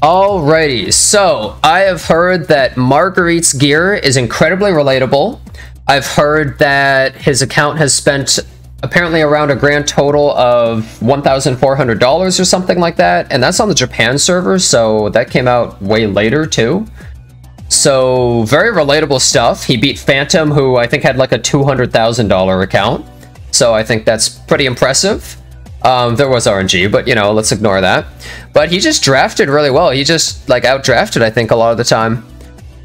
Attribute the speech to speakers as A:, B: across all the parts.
A: Alrighty, so I have heard that Marguerite's gear is incredibly relatable. I've heard that his account has spent apparently around a grand total of $1,400 or something like that, and that's on the Japan server, so that came out way later too. So very relatable stuff. He beat Phantom, who I think had like a $200,000 account, so I think that's pretty impressive. There was RNG, but you know, let's ignore that. But he just drafted really well. He just like outdrafted, I think, a lot of the time.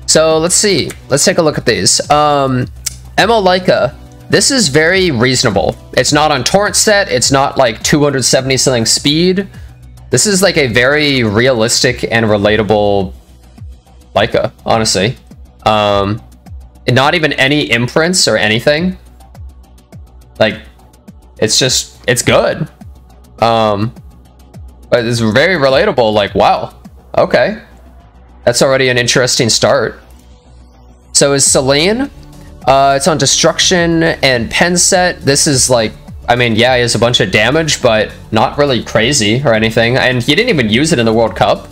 A: So let's see. Let's take a look at these. Laika. This is very reasonable. It's not on torrent set. It's not like 270 something speed. This is like a very realistic and relatable Laika, honestly. Not even any imprints or anything. Like, it's just, it's good. But it's very relatable, like, wow, okay. That's already an interesting start. So is Celine. It's on Destruction and Pen set. This is like, I mean, yeah, he has a bunch of damage, but not really crazy or anything. And he didn't even use it in the World Cup.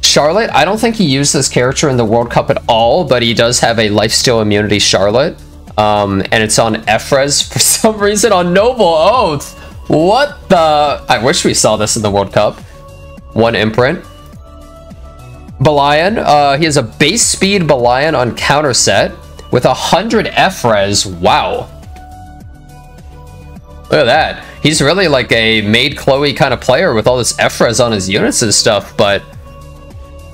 A: Charlotte, I don't think he used this character in the World Cup at all, but he does have a lifesteal immunity Charlotte. And it's on Ephres for some reason on Noble Oath. What the? I wish we saw this in the World Cup. One imprint. Belian, he has a base speed Belian on counter set with 100 Ephres. Wow. Look at that. He's really like a made Chloe kind of player with all this Ephres on his units and stuff, but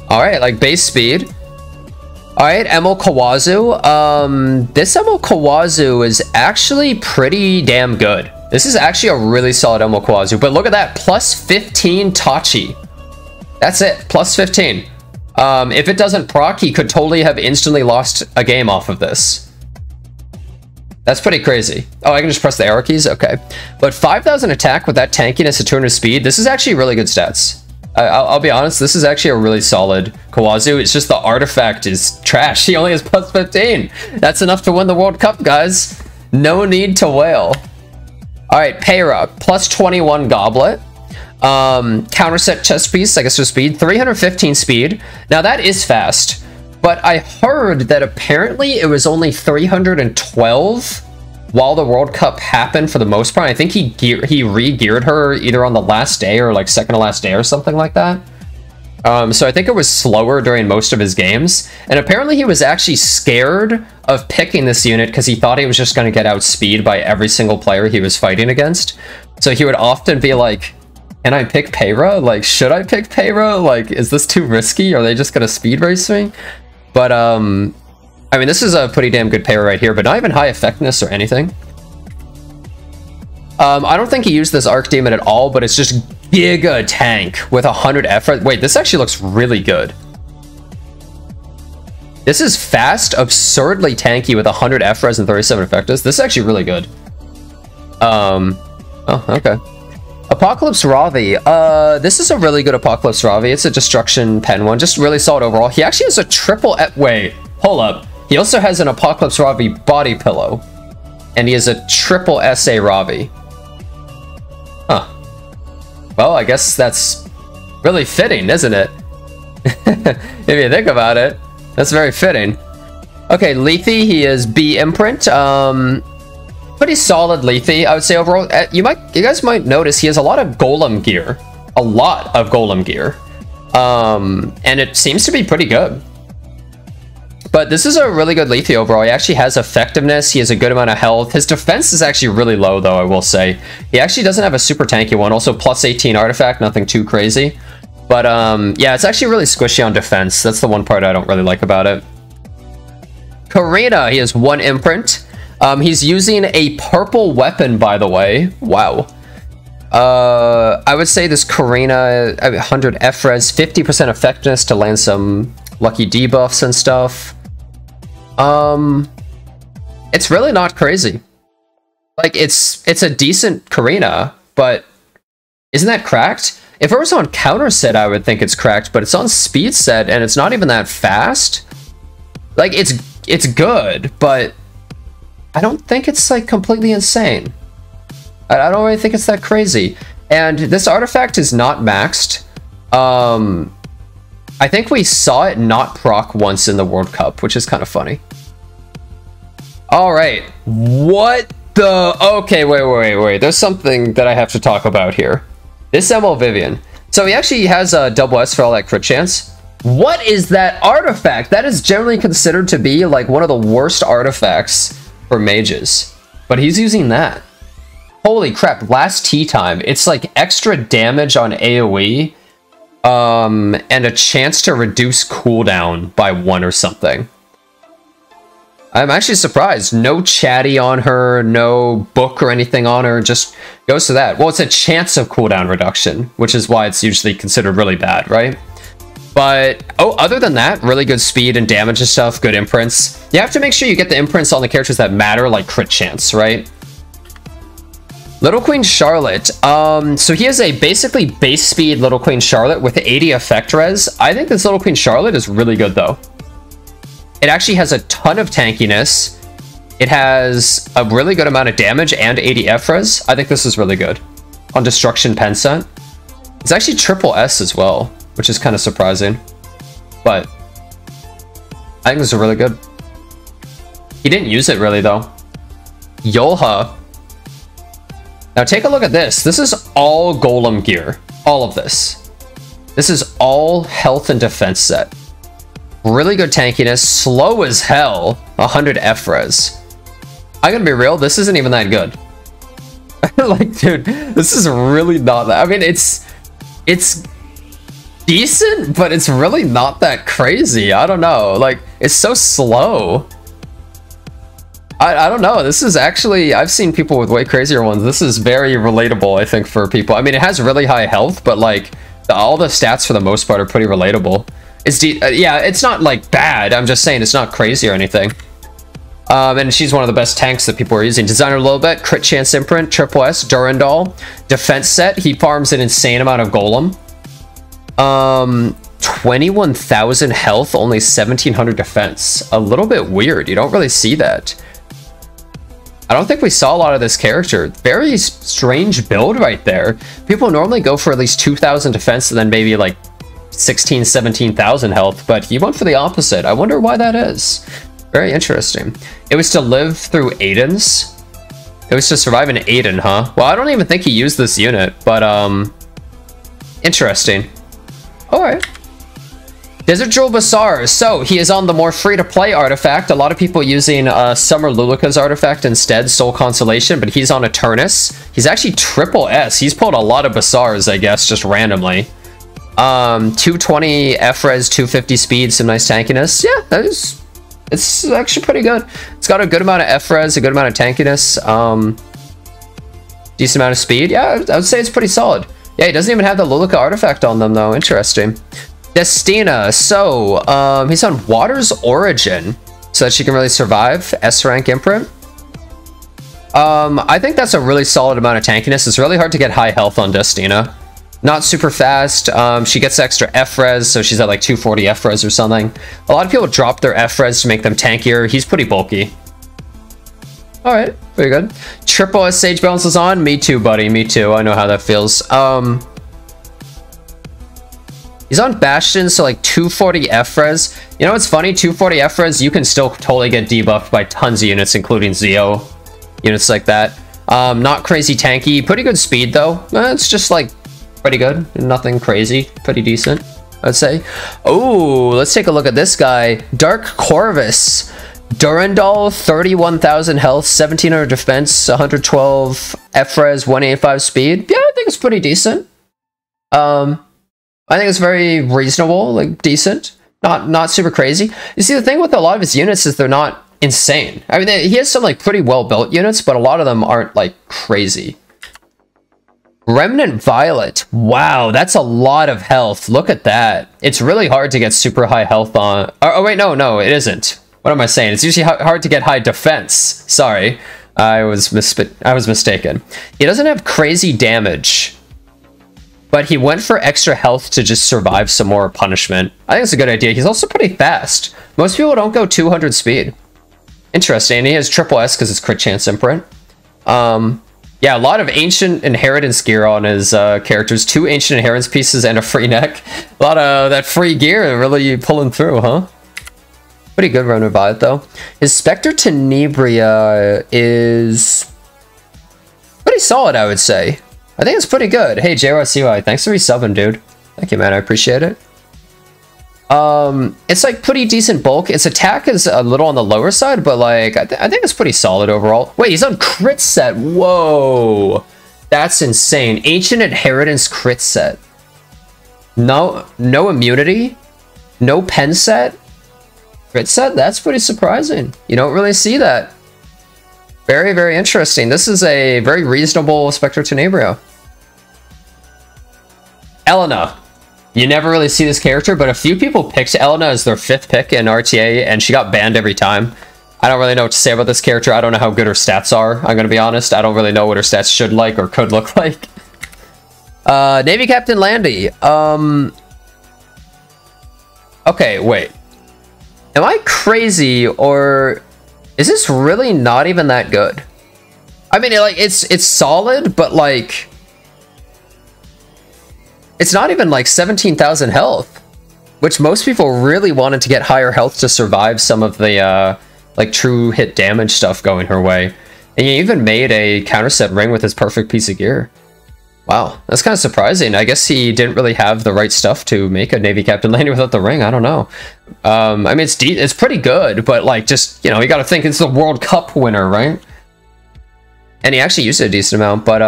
A: alright, like base speed. Alright, Khawazu. This Khawazu is actually pretty damn good. This is actually a really solid Khawazu, but look at that, plus 15 Tachi. That's it, plus 15. If it doesn't proc, he could totally have instantly lost a game off of this. That's pretty crazy. Oh, I can just press the arrow keys? Okay. But 5,000 attack with that tankiness at 200 speed, this is actually really good stats. I'll be honest, this is actually a really solid Khawazu. It's just the artifact is trash. He only has plus 15. That's enough to win the World Cup, guys. No need to wail. Alright, Peira, plus 21 Goblet. Counter set chest piece, I guess for speed. 315 speed. Now that is fast. But I heard that apparently it was only 312 while the World Cup happened for the most part. I think he re-geared her either on the last day or like second to last day or something like that. So I think it was slower during most of his games. And apparently he was actually scared of picking this unit because he thought he was just going to get outspeed by every single player he was fighting against. So he would often be like, can I pick Peira? Like, should I pick Peira? Like, is this too risky? Are they just going to speed race me? But, I mean, this is a pretty damn good Peira right here, but not even high effectiveness or anything. I don't think he used this Archdemon at all, but it's just Giga Tank with 100 Ephres. Wait, this actually looks really good. This is fast, absurdly tanky with 100 Ephres and 37 effectiveness. This is actually really good. Oh, okay. Apocalypse Ravi. This is a really good Apocalypse Ravi. It's a Destruction Pen one. Just really solid overall. He actually has a triple... Wait, hold up. He also has an Apocalypse Ravi body pillow. And he has a triple SA Ravi. Huh. Well, I guess that's really fitting, isn't it? If you think about it. That's very fitting. Okay, Lethe. He is B imprint. Pretty solid Lethe, I would say overall. You guys might notice he has a lot of golem gear. A lot of golem gear. And it seems to be pretty good. But this is a really good Lethe overall. He actually has effectiveness. He has a good amount of health. His defense is actually really low, though, I will say. He actually doesn't have a super tanky one. Also, plus 18 artifact. Nothing too crazy. But, yeah, it's actually really squishy on defense. That's the one part I don't really like about it. Karina, he has 1 imprint. He's using a purple weapon, by the way. Wow. I would say this Karina, 100 Ephres, 50% effectiveness to land some lucky debuffs and stuff. It's really not crazy. Like, it's a decent Karina, but isn't that cracked? If it was on counter set, I would think it's cracked, but it's on speed set, and it's not even that fast. Like, it's good, but I don't think it's, like, completely insane. I don't really think it's that crazy. And this artifact is not maxed. I think we saw it not proc once in the World Cup, which is kind of funny. All right, what the... Okay, wait. There's something that I have to talk about here. This ML Vivian. So he actually has a double S for all that crit chance. What is that artifact? That is generally considered to be like one of the worst artifacts for mages. But he's using that. Holy crap, last tea time. It's like extra damage on AoE. And a chance to reduce cooldown by 1 or something. I'm actually surprised. No chatty on her, no book or anything on her, just goes to that. Well, it's a chance of cooldown reduction, which is why it's usually considered really bad, right? But, oh, other than that, really good speed and damage and stuff, good imprints. You have to make sure you get the imprints on the characters that matter, like crit chance, right? Little Queen Charlotte. So he has a basically base speed Little Queen Charlotte with 80 effect res. I think this Little Queen Charlotte is really good, though. It actually has a ton of tankiness. It has a really good amount of damage and 80 F-res. I think this is really good. On Destruction Pensant. It's actually triple S as well, which is kind of surprising. But I think this is really good. He didn't use it really, though. Yulha. Now take a look at this. This is all golem gear. All of this. This is all health and defense set. Really good tankiness. Slow as hell. 100 F-res. I'm gonna be real, this isn't even that good. Like, dude, this is really not that... I mean, it's decent, but it's really not that crazy. I don't know. Like, it's so slow. I don't know. This is actually... I've seen people with way crazier ones. This is very relatable, I think, for people. I mean, it has really high health, but, like, all the stats for the most part are pretty relatable. It's yeah, it's not, like, bad. I'm just saying it's not crazy or anything. And she's one of the best tanks that people are using. Designer Lilibet, crit chance imprint, triple S, Durandal, defense set. He farms an insane amount of golem. 21,000 health, only 1,700 defense. A little bit weird. You don't really see that. I don't think we saw a lot of this character. Very strange build right there. People normally go for at least 2,000 defense and then maybe like 16, 17,000 health, but he went for the opposite. I wonder why that is. Very interesting. It was to live through Aiden's. It was to survive an Aiden, huh? Well, I don't even think he used this unit, but interesting. Alright. Desert Jewel Basar. So, he is on the more free-to-play artifact. A lot of people using Summer Luluca's artifact instead, Soul Consolation, but he's on Eternus. He's actually triple S. He's pulled a lot of Basars, I guess, just randomly. 220 F-res, 250 speed, some nice tankiness. Yeah, that is... It's actually pretty good. It's got a good amount of F-res, a good amount of tankiness, decent amount of speed. Yeah, I would say it's pretty solid. Yeah, he doesn't even have the Luluca artifact on them, though. Interesting. Destina. So, he's on Water's Origin, so that she can really survive. S-rank imprint. I think that's a really solid amount of tankiness. It's really hard to get high health on Destina. Not super fast. She gets extra F-res, so she's at like 240 F-res or something. A lot of people drop their F-res to make them tankier. He's pretty bulky. Alright, very good. Triple S Sage Balance is on. Me too, buddy. Me too. I know how that feels. He's on Bastion, so like 240 F-res. You know what's funny? 240 F-res, you can still totally get debuffed by tons of units, including Zeo. Units like that. Not crazy tanky. Pretty good speed, though. It's just like... pretty good. Nothing crazy. Pretty decent, I'd say. Oh, let's take a look at this guy. Dark Corvus. Durandal, 31,000 health, 1,700 defense, 112 F-res, 185 speed. Yeah, I think it's pretty decent. I think it's very reasonable, like decent. Not super crazy. You see, the thing with a lot of his units is they're not insane. I mean, he has some like pretty well-built units, but a lot of them aren't like crazy. Remnant Violet. Wow, that's a lot of health. Look at that. It's really hard to get super high health on... Oh, wait, no, it isn't. What am I saying? It's usually hard to get high defense. Sorry. I was mistaken. He doesn't have crazy damage, but he went for extra health to just survive some more punishment. I think it's a good idea. He's also pretty fast. Most people don't go 200 speed. Interesting. He has triple S because it's crit chance imprint. Yeah, a lot of ancient inheritance gear on his characters. 2 ancient inheritance pieces and a free neck. A lot of that free gear really pulling through, huh? Pretty good Remnant Violet, though. His Specter Tenebria is pretty solid, I would say. I think it's pretty good. Hey, JRCY, thanks for resubbing, dude. Thank you, man. I appreciate it. It's like pretty decent bulk. Its attack is a little on the lower side, but like I think it's pretty solid overall. Wait, he's on crit set. Whoa, that's insane. Ancient Inheritance crit set. No immunity, no pen set, crit set. That's pretty surprising. You don't really see that. Very, very interesting. This is a very reasonable Specter Tenebria. Elena. You never really see this character, but a few people picked Elena as their 5th pick in RTA, and she got banned every time. I don't really know what to say about this character. I don't know how good her stats are, I'm going to be honest. I don't really know what her stats should like or could look like. Navy Captain Landy. Okay, wait. Am I crazy, or is this really not even that good? I mean, like, it's solid, but like... It's not even like 17,000 health, which most people really wanted to get higher health to survive some of the like true hit damage stuff going her way. And you even made a counter set ring with his perfect piece of gear. Wow, that's kind of surprising. I guess he didn't really have the right stuff to make a Navy Captain Landy without the ring. I don't know. I mean, it's pretty good, but like just, you know, you got to think it's the World Cup winner, right? And he actually used it a decent amount, but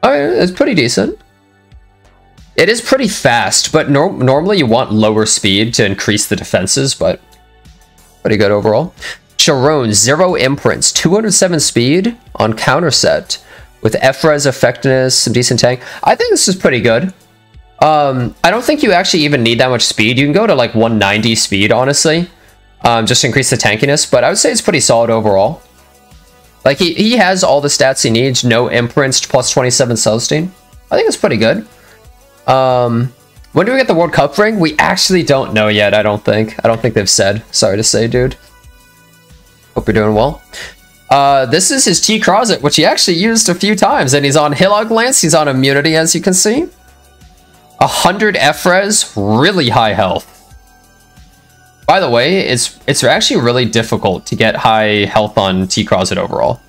A: it's pretty decent. It is pretty fast, but normally you want lower speed to increase the defenses, but pretty good overall. Sharun, 0 imprints, 207 speed on counter set with F-res effectiveness, some decent tank. I think this is pretty good. I don't think you actually even need that much speed. You can go to like 190 speed, honestly, just to increase the tankiness, but I would say it's pretty solid overall. Like, he has all the stats he needs, no imprints, plus 27 Celestine. I think it's pretty good. When do we get the World Cup ring? We actually don't know yet, I don't think. I don't think they've said. Sorry to say, dude. Hope you're doing well. This is his Crozet, which he actually used a few times, and he's on Hilog Lance. He's on immunity, as you can see. 100 F-res, really high health. By the way, it's actually really difficult to get high health on Crozet overall.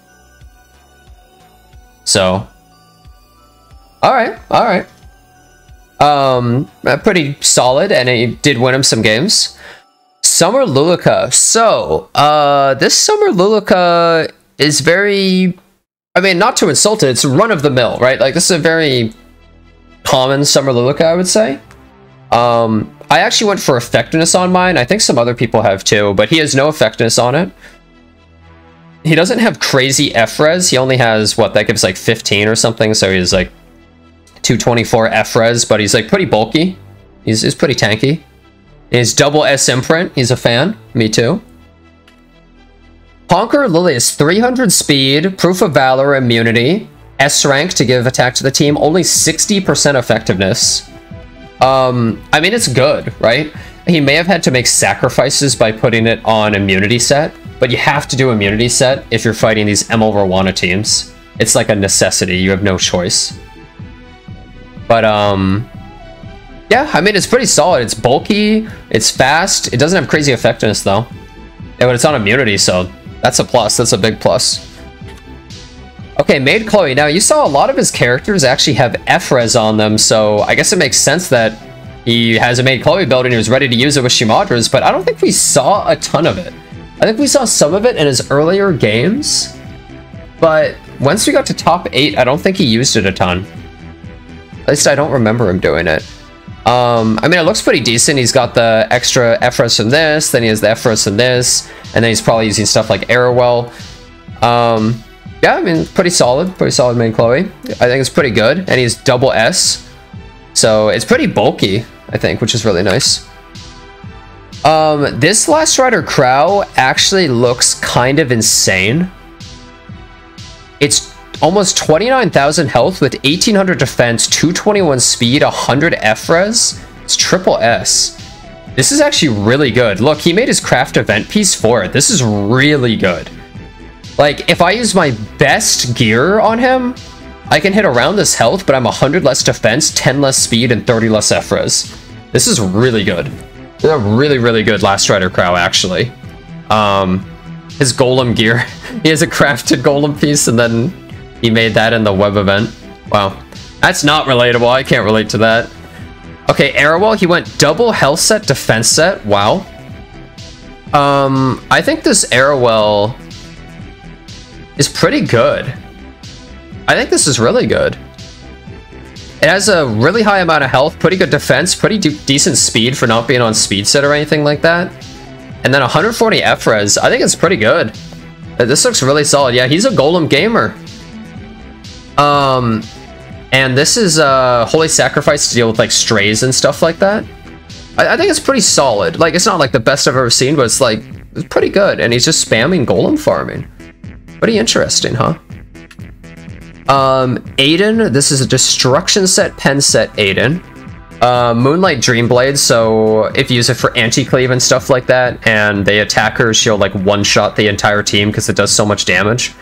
A: So, all right. Pretty solid, and it did win him some games. Summer Luluca. So, this Summer Luluca is very... I mean, not to insult it, it's run-of-the-mill, right? Like, this is a very common Summer Luluca, I would say. I actually went for effectiveness on mine. I think some other people have too, but he has no effectiveness on it. He doesn't have crazy F-res. He only has, what, that gives like 15 or something, so he's like 224 F-res, but he's like pretty bulky. He's pretty tanky. His double S imprint, he's a fan. Me too. Conquer Lilias, 300 speed, proof of valor, immunity, S rank to give attack to the team, only 60% effectiveness. I mean, it's good, right? He may have had to make sacrifices by putting it on immunity set, but you have to do immunity set if you're fighting these ML Rwana teams. It's like a necessity, you have no choice. But, yeah, I mean, it's pretty solid. It's bulky, it's fast, it doesn't have crazy effectiveness, though. Yeah, but it's on immunity, so that's a plus, that's a big plus. Okay, Maid Chloe. Now, you saw a lot of his characters actually have F-res on them, so I guess it makes sense that he has a Maid Chloe build and he was ready to use it with Shimadras, but I don't think we saw a ton of it. I think we saw some of it in his earlier games, but once we got to top 8, I don't think he used it a ton. At least I don't remember him doing it. I mean, it looks pretty decent. He's got the extra F-res from this, then he has the F-res from this, and then he's probably using stuff like Arowell. Yeah, I mean, pretty solid main Chloe. I think it's pretty good, and he's double S, so it's pretty bulky, I think, which is really nice. This Last Rider Krau actually looks kind of insane. It's almost 29,000 health with 1,800 defense, 221 speed, 100 F-res. It's triple S. This is actually really good. Look, he made his craft event piece for it. This is really good. Like, if I use my best gear on him, I can hit around this health, but I'm 100 less defense, 10 less speed, and 30 less F-res. This is really good. This is a really, really good Last Rider Krau, actually. His golem gear. He has a crafted golem piece, and then he made that in the web event. Wow. That's not relatable. I can't relate to that. Okay, Arowell, he went double health set, defense set. Wow. I think this Arowell is pretty good. I think this is really good. It has a really high amount of health, pretty good defense, pretty decent speed for not being on speed set or anything like that. And then 140 F-res. I think it's pretty good. This looks really solid. Yeah, he's a golem gamer. And this is Holy Sacrifice to deal with like strays and stuff like that. I think it's pretty solid. Like, it's not like the best I've ever seen, but it's like, it's pretty good. And he's just spamming golem farming. Pretty interesting, huh? Adin, this is a destruction set, pen set Adin. Moonlight Dreamblade, so if you use it for anti-cleave and stuff like that, and they attack her, she'll like one-shot the entire team because it does so much damage.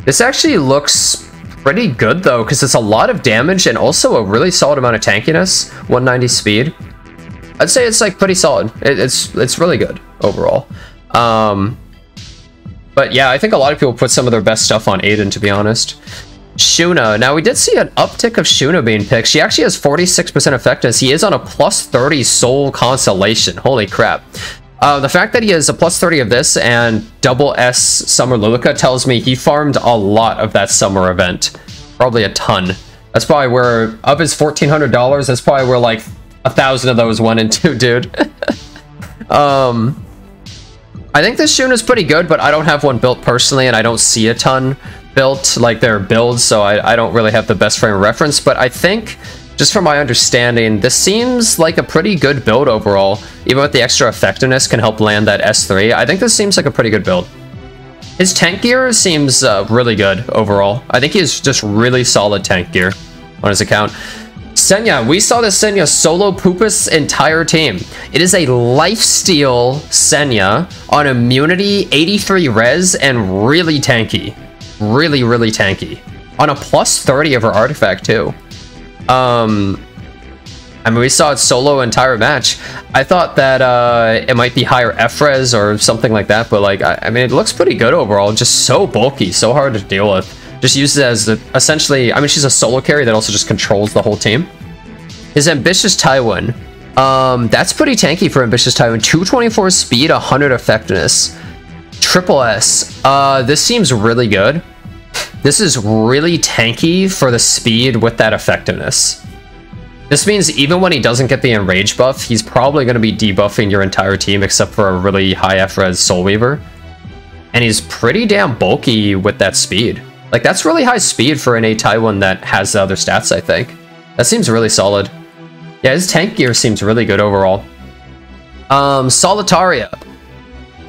A: This actually looks pretty good though, because it's a lot of damage and also a really solid amount of tankiness. 190 speed. I'd say it's like pretty solid. It's really good overall. But yeah, I think a lot of people put some of their best stuff on Adin, to be honest. Shuna. Now, we did see an uptick of Shuna being picked. She actually has 46% effectiveness. He is on a plus 30 soul constellation. Holy crap. The fact that he has a plus 30 of this and double S Summer Luluca tells me he farmed a lot of that summer event. Probably a ton. That's probably where, of his $1,400, that's probably where like 1,000 of those went into, dude. I think this Shuna is pretty good, but I don't have one built personally, and I don't see a ton built, like their builds, so I don't really have the best frame of reference, but I think, just from my understanding, this seems like a pretty good build overall. Even with the extra effectiveness can help land that S3. I think this seems like a pretty good build. His tank gear seems really good overall. I think he has just really solid tank gear on his account. Senya, we saw this Senya solo poop his entire team. It is a lifesteal Senya on immunity, 83 res, and really tanky. Really, really tanky. On a plus 30 of her artifact, too. I mean, we saw it solo entire match. I thought that it might be higher F-res or something like that, but like, I mean, it looks pretty good overall. Just so bulky, so hard to deal with. Just uses it as the, essentially, I mean, she's a solo carry that also just controls the whole team. His Ambitious Tywin. That's pretty tanky for Ambitious Tywin. 224 speed, 100 effectiveness. Triple S. This seems really good. This is really tanky for the speed with that effectiveness. This means even when he doesn't get the Enrage buff, he's probably going to be debuffing your entire team except for a really high F-res Soul Weaver. And he's pretty damn bulky with that speed. Like, that's really high speed for an Tywin that has the other stats, I think. That seems really solid. Yeah, his tank gear seems really good overall. Solitaria.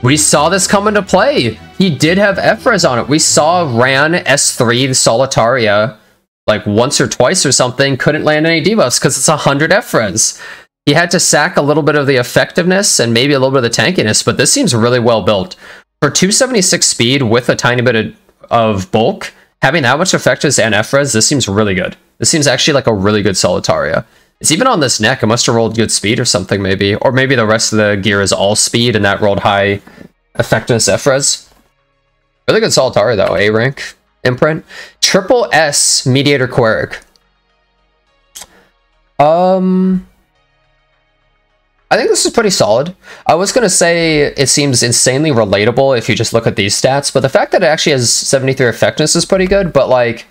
A: We saw this come into play. He did have F-res on it. We saw Ran S3 Solitaria like once or twice or something. Couldn't land any debuffs because it's 100 F-res. He had to sack a little bit of the effectiveness and maybe a little bit of the tankiness, but this seems really well built. For 276 speed with a tiny bit of bulk, having that much effectiveness and F-res, this seems really good. This seems actually like a really good Solitaria. It's even on this neck. It must have rolled good speed or something, maybe. Or maybe the rest of the gear is all speed and that rolled high effectiveness F-res. Really good Solitaria, though. A-rank imprint. Triple S Mediator Kawerick. I think this is pretty solid. I was going to say it seems insanely relatable if you just look at these stats, but the fact that it actually has 73 effectiveness is pretty good, but like,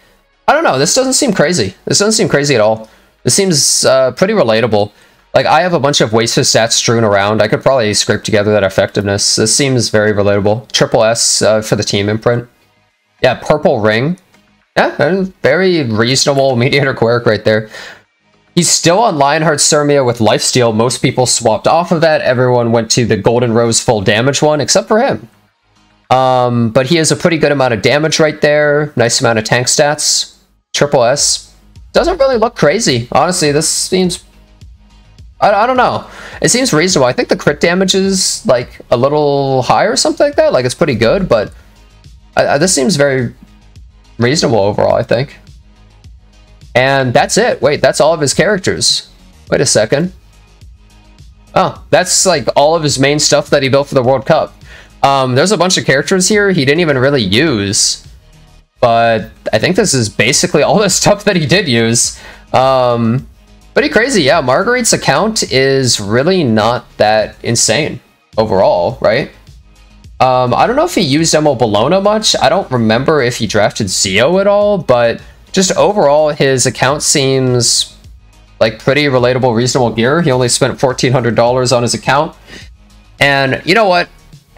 A: I don't know, this doesn't seem crazy. This doesn't seem crazy at all. This seems pretty relatable. Like, I have a bunch of wasted stats strewn around. I could probably scrape together that effectiveness. This seems very relatable. Triple S for the team imprint. Yeah, Purple Ring. Yeah, very reasonable Mediator Kawerick right there. He's still on Lionheart Cermia with Lifesteal. Most people swapped off of that. Everyone went to the Golden Rose full damage one, except for him. But he has a pretty good amount of damage right there. Nice amount of tank stats. Triple S. Doesn't really look crazy. Honestly, this seems... I don't know. It seems reasonable. I think the crit damage is like a little higher or something like that. Like, it's pretty good, but This seems very reasonable overall, I think. And that's it. Wait, that's all of his characters. Wait a second. Oh, that's like all of his main stuff that he built for the World Cup. There's a bunch of characters here he didn't even really use. But I think this is basically all the stuff that he did use. Pretty crazy, yeah. Marguerite's account is really not that insane overall, right? I don't know if he used Emo Bologna much. I don't remember if he drafted Zio at all, but just overall, his account seems like pretty relatable, reasonable gear. He only spent $1,400 on his account. And you know what?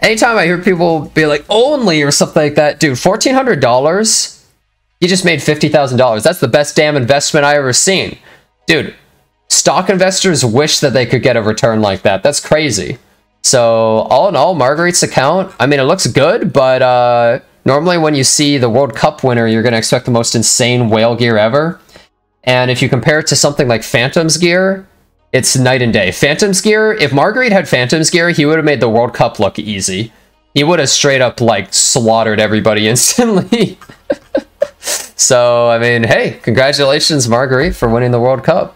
A: Anytime I hear people be like, only or something like that, dude, $1,400? You just made $50,000. That's the best damn investment I ever seen. Dude, stock investors wish that they could get a return like that. That's crazy. So, all in all, Marguerite's account, I mean, it looks good, but normally when you see the World Cup winner, you're going to expect the most insane whale gear ever. And if you compare it to something like Phantom's gear, it's night and day. Phantom's gear, if Marguerite had Phantom's gear, he would have made the World Cup look easy. He would have straight up, like, slaughtered everybody instantly. So, I mean, hey, congratulations, Marguerite, for winning the World Cup.